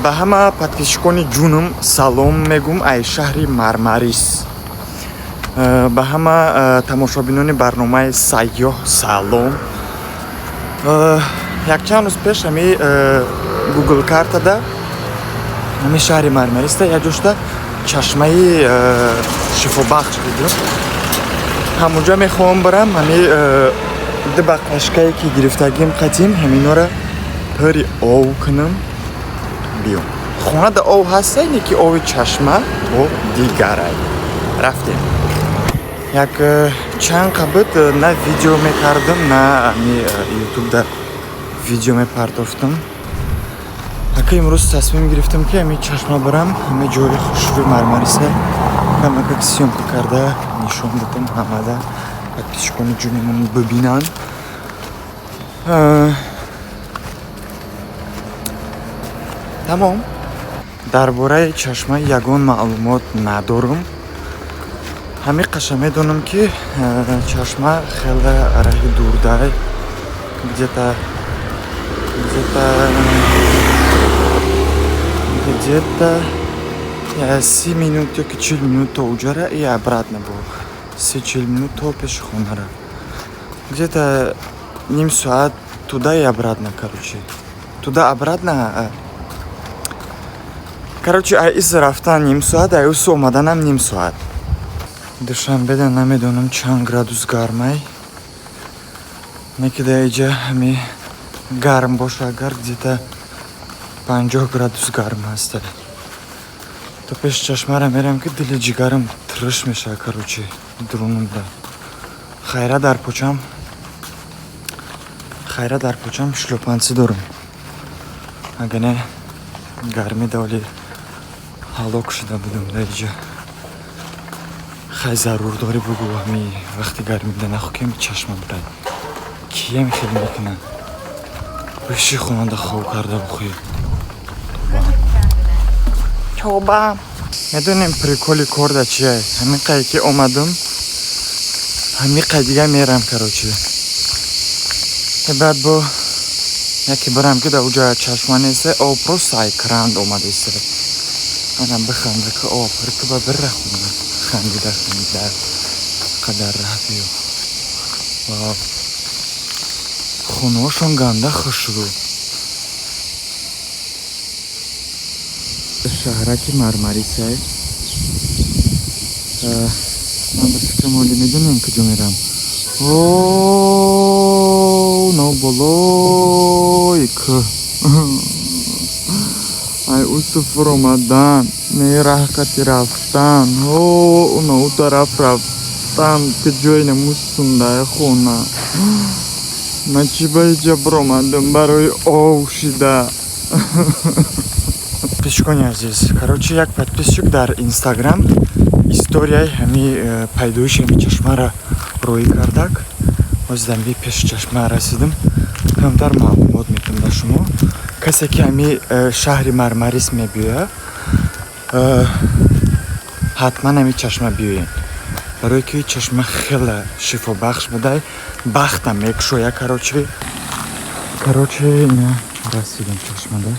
ба ҳама подписчикони ҷунум салом мегум ай шаҳри Мармарис. ба ҳама тамошобинони барномаи сайёҳ салом. Якчанд рӯз пеш ҳами Google картада ҳами шаҳри Мармариста як ҷошта чашмаи шифобахш дидим. ҳамунҷа мехоҳам барам ҳами ду бақлашкае ки гирифтагим қатим ҳаминора пари ов кунам биём. Хонада ов ҳастае, не ки ови чашма бо дигарай. Рафтем. Як чанд қабат на видео мекардам, на ютубда видео мепартофтам. Ака имрӯз тасмим гирифтам ки ҳами чашма барам, ҳами ҷои хушрӯи Мармариса камакак сёмка карда нишон дадам ҳамада подписчикони ҷунумон бибинанд. тамом. дар бораи чашма ягон маълумот надорам. ҳами қашам медонам ки чашма хеле раҳи дурдай где-то 30 минут ёки 40 минут то уҷара и обратно бо 30-40 минут то пеши хонара. Где-то ним соат туда и обратно, туда-обратно. Из рафтан ним соат, из омаданам ним соат. Душанбеда намедонам чанд градус гармай. Некида иҷа ҳами гарм боша, агар где-то 50 градус гарм ҳаста. То пеш чашмара мерам ки дили ҷигарам триш меша, дурунумда. Хайра дар почам шлёпанци дорам. Ага не гарми доли ҳалок шуда будам да иҷа. хай зарур дори бугу ҳами вақти гармида нахӯкем чашма бурад. Кием хел мекунан. Биши хонада хоб карда бухӯй. Тобам. Медонем приколи корда чие? Ҳамин қай ки омадам, ҳамин қай дига мерам баъд бо яке барам ки да уҷа чашма несте, о просто ай кран омадесте. Ана биханда ки о рикба бирахуна. Хандида қадар рафиё. Вау. Хуношон ганда хушрӯ. Шаҳраки Мармарисай. Ман ба фикрам оли медонам куҷо мерам. Ноболой кӯ. ай усуфур омадан, не раҳқати рафтан. На у тараф рафтан ки ҷой намусундай хона. Ман чӣ ба иҷа биромадам барои овшида. Подписчикони азиз, як подписчик дар Инстаграм историяи ҳами пайдоиши ҳами чашмара роӣ кардак. Оз дамби пеши чашма расидам. Камтар маълумот метам ба шумо. Касе ки ҳами шаҳри Мармарис мебиёя, ҳатман ҳами чашма биёен. Барои ки чашма хеле шифобахш будай, бахта мекушоя. Ина расидам чашмада.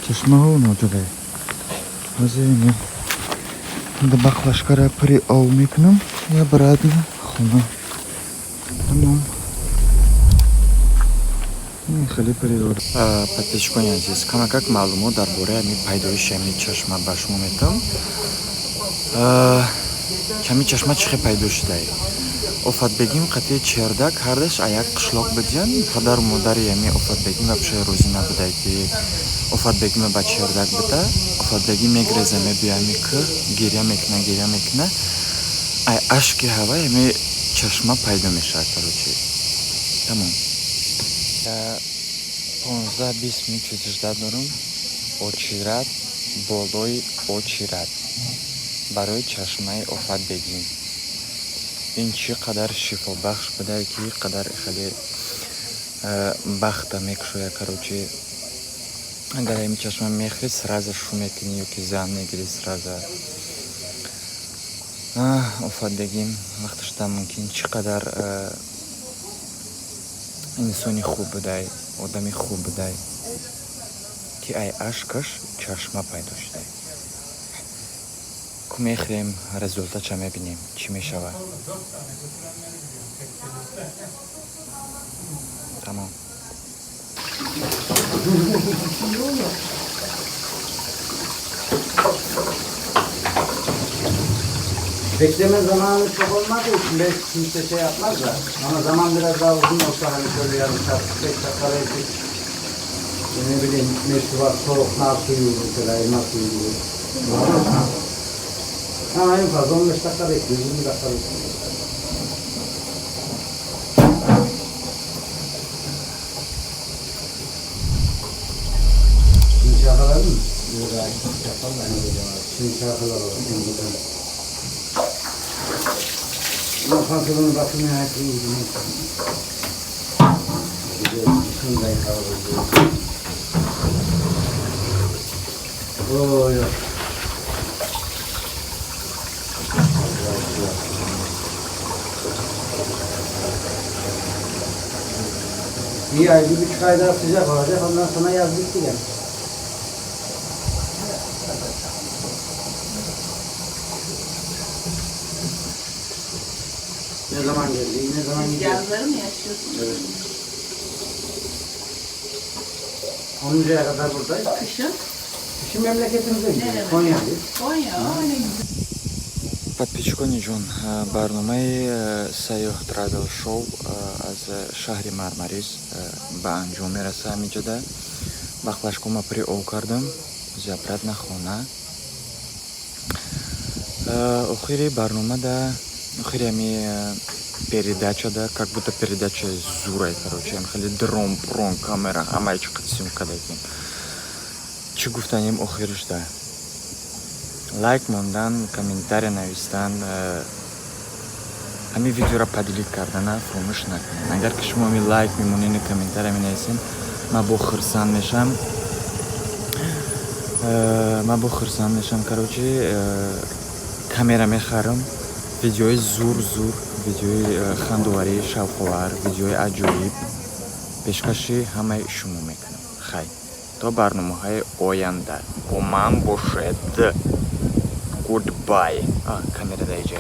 Чашмаҳо ноҷодай. Ҳозир да бақлашкара пари ов мекунам я обратно хона. Тамом. Хеле природа. Подписчикони азиз, камакак маълумот дар бораи ҳами пайдоиши ҳами чашма ба шумо метам. ҳами чашма чӣ хел пайдо шудай? Офатбегим қатъи чердак ҳардаш аяк қишлоқ бидиян. Падару модари ҳами офатбегим апшои розӣ набудай ки офатбегима ба чердак бита. Офатбегим мегреза мебиёя ҳами ки гирья мекуна. Ай ашки ҳавай ҳами чашма пайдо мешавад. Тамом. 15-20 минут чизижда дорам. Очират, болои очират барои чашмаи офатбегим. ин чӣ қадар шифобахш будай ки қадар хеле бахта мекушоя. Агар ҳами чашма мехӯри сразу шу мекунӣ ёки зан мегирӣ сразу. Офатбегим вақташда мумкин чӣ қадар инсони хуб будай, одами хуб будай. ки ай ашкаш чашма пайдо шуда. Ку мехоҳем результатша мебинем чӣ мешавад. Тамом. Bekleme zamanı çok olmadığı için belki kimse şey yapmaz da. Ama zaman biraz daha uzun olsa hani şöyle yarım saat, 5 dakika belki. Ne bileyim, meşrubat, soğuk, nar suyu mesela, elma suyu. Ama en fazla 15 dakika bekliyoruz, 20 dakika bekliyoruz. Şimdi şarkılar mı? Yok abi, yapalım. Şimdi şarkılar var. Ama pantolonun bakımı her şeyi iyi. Şunu da yıkayalım. Oy. Bir ay, 1,5 ay daha sıcak olacak. Ondan sonra yaz bitti yani. Ne zaman geldi? Ne zaman gidiyor? Yazları mı yaşıyorsun? Evet. 10. aya kadar buradayız. Kışın? Şimdi memleketimize gidiyoruz. Nereye? Konya'dayız. Konya, ne güzel. подписчикони ҷон, барномаи сайёҳ травел шоу аз шаҳри Мармарис ба анҷом мерасад. ҳаминҷода бахлашкома приол кардам зиёфат на хона. охири барномада, охири ҳами передачада, как будто передача зурай, короче, хеле дрон, камера, ҳамаи чӣ қад съёмка дадем. Чӣ гуфтанем охиришда? лайк мондан, комментарий навистан, ҳамин видеоро падилит кардана фромӯш накунед. агар ки шумо ми лайк мемонед и комментарий менависед, ман бо хурсанд мешам. Короче, камера мехарам, видеои зур, видеои хандоварӣ, шавқовар, видеои аҷоиб пешкаши ҳамаи шумо мекунам. Хай, то барномаҳои оянда бо ман бошед. Goodbye. Камера да иҷа.